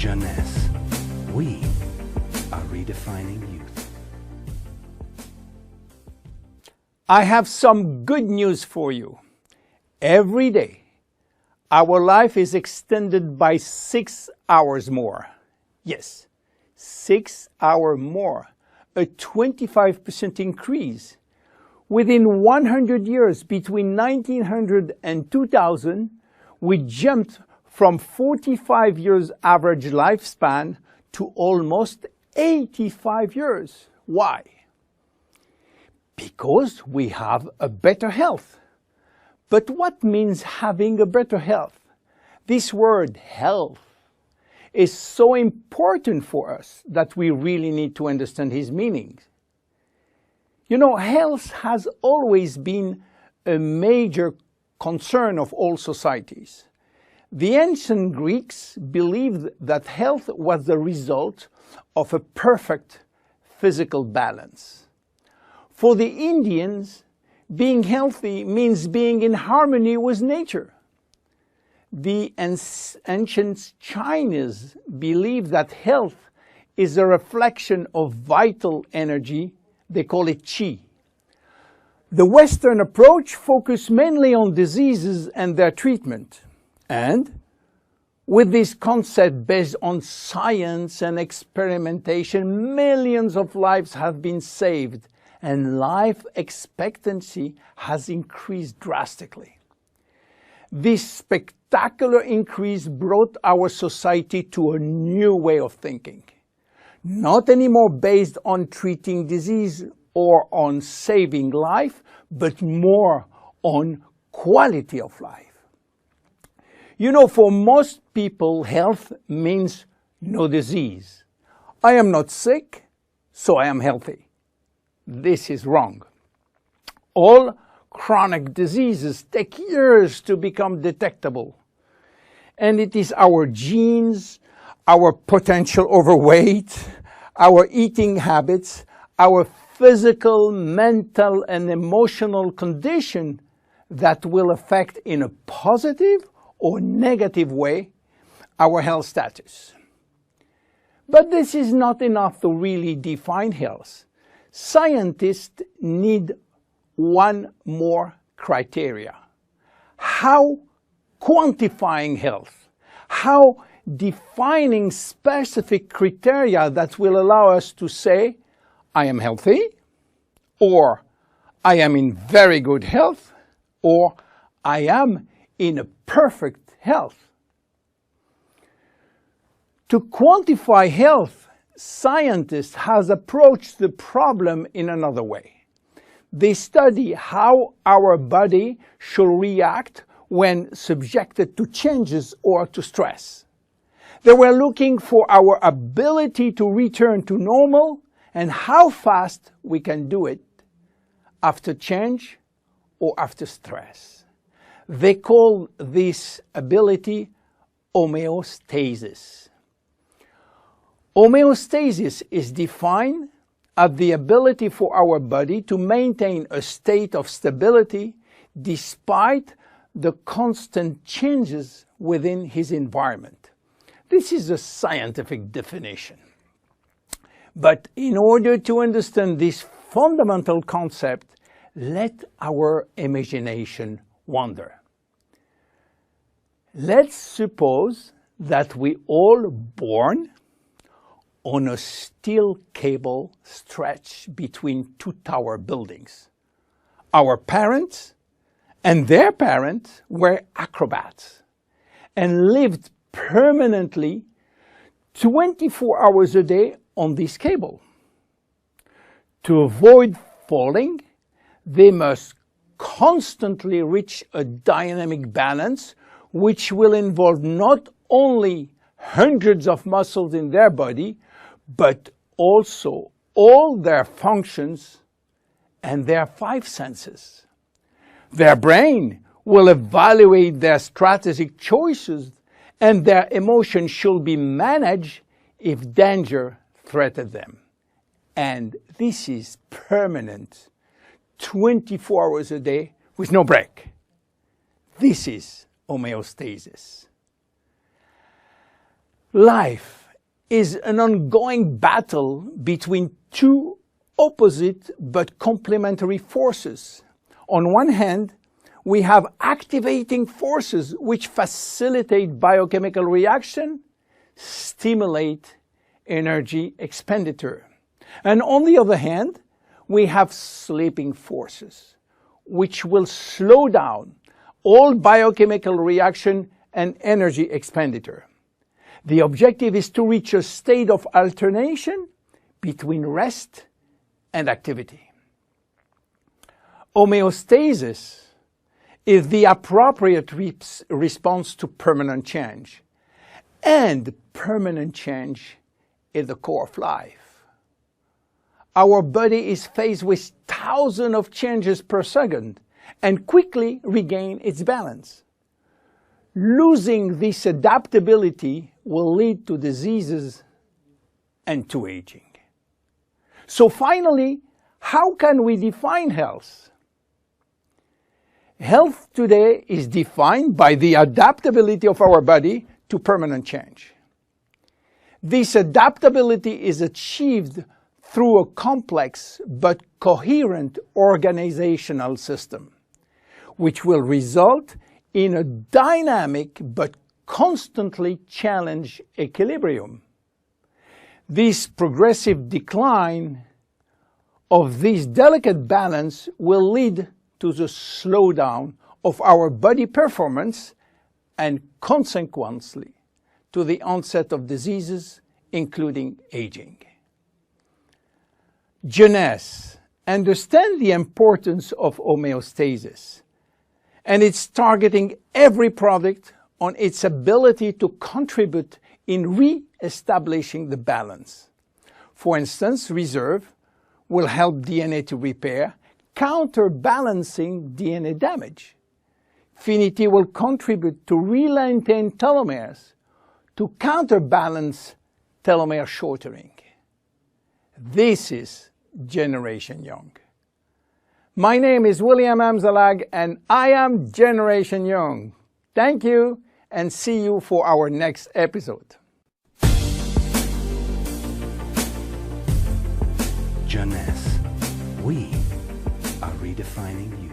Jeunesse. We are redefining youth. I have some good news for you. Every day, our life is extended by 6 hours more. Yes, 6 hours more, a 25% increase. Within 100 years, between 1900 and 2000, we jumped from 45 years average lifespan to almost 85 years. Why? Because we have a better health. But what means having a better health? This word health is so important for us that we really need to understand his meaning. You know, health has always been a major concern of all societies. The ancient Greeks believed that health was the result of a perfect physical balance. For the Indians, being healthy means being in harmony with nature. The ancient Chinese believed that health is a reflection of vital energy. They call it qi. The Western approach focused mainly on diseases and their treatment. And with this concept based on science and experimentation, millions of lives have been saved and life expectancy has increased drastically. This spectacular increase brought our society to a new way of thinking. Not anymore based on treating disease or on saving life, but more on quality of life. You know, for most people, health means no disease. I am not sick, so I am healthy. This is wrong. All chronic diseases take years to become detectable. And it is our genes, our potential overweight, our eating habits, our physical, mental, and emotional condition that will affect in a positive or negative way our health status. But this is not enough to really define health. Scientists need one more criteria. How quantifying health, how defining specific criteria that will allow us to say, I am healthy, or I am in very good health, or I am in a perfect health. To quantify health, scientists have approached the problem in another way. They study how our body should react when subjected to changes or to stress. They were looking for our ability to return to normal and how fast we can do it after change or after stress. They call this ability homeostasis. Homeostasis is defined as the ability for our body to maintain a state of stability despite the constant changes within his environment. This is a scientific definition. But in order to understand this fundamental concept, let our imagination wander. Let's suppose that we all born on a steel cable stretched between two tower buildings. Our parents and their parents were acrobats and lived permanently 24 hours a day on this cable. To avoid falling, they must constantly reach a dynamic balance, which will involve not only hundreds of muscles in their body, but also all their functions and their 5 senses. Their brain will evaluate their strategic choices, and their emotions should be managed if danger threatens them. And this is permanent, 24 hours a day with no break. This is homeostasis. Life is an ongoing battle between two opposite but complementary forces. On one hand, we have activating forces which facilitate biochemical reaction, stimulate energy expenditure. And on the other hand, we have sleeping forces which will slow down all biochemical reaction and energy expenditure. The objective is to reach a state of alternation between rest and activity. Homeostasis is the appropriate response to permanent change. And permanent change is the core of life. Our body is faced with thousands of changes per second and quickly regain its balance. Losing this adaptability will lead to diseases and to aging. So finally, how can we define health? Health today is defined by the adaptability of our body to permanent change. This adaptability is achieved through a complex but coherent organizational system, which will result in a dynamic but constantly challenged equilibrium. This progressive decline of this delicate balance will lead to the slowdown of our body performance and consequently to the onset of diseases, including aging. Jeunesse understands the importance of homeostasis, and it's targeting every product on its ability to contribute in re-establishing the balance. For instance, Reserve will help DNA to repair, counterbalancing DNA damage. Finity will contribute to re-lengthen telomeres to counterbalance telomere shortening. This is Generation Young. My name is William Amzallag and I am Generation Young. Thank you and see you for our next episode. Jeunesse. We are redefining youth.